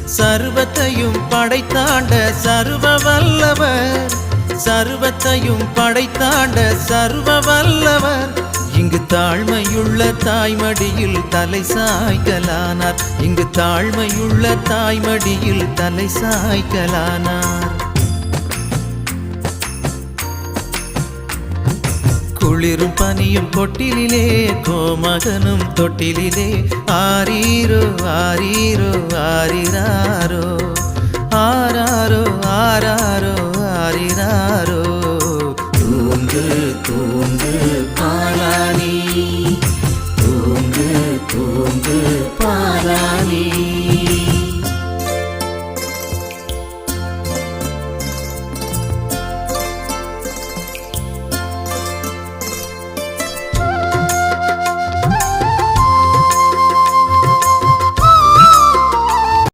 சர்வத்தையும் படைத்தாண்ட சர்வ வல்லவர், சர்வத்தையும் படைத்தாண்ட சர்வ வல்லவர். இங்கு தாழ்மையுள்ள தாய்மடியில் தலை சாய்க்கலானார், இங்கு தாழ்மையுள்ள தாய்மடியில் தலை சாய்க்கலானார். குளிரும் பனியும் கொட்டிலே, கோமகனும் தொட்டிலே, ஆரீரோ ஆரீரோ ஆரிரா.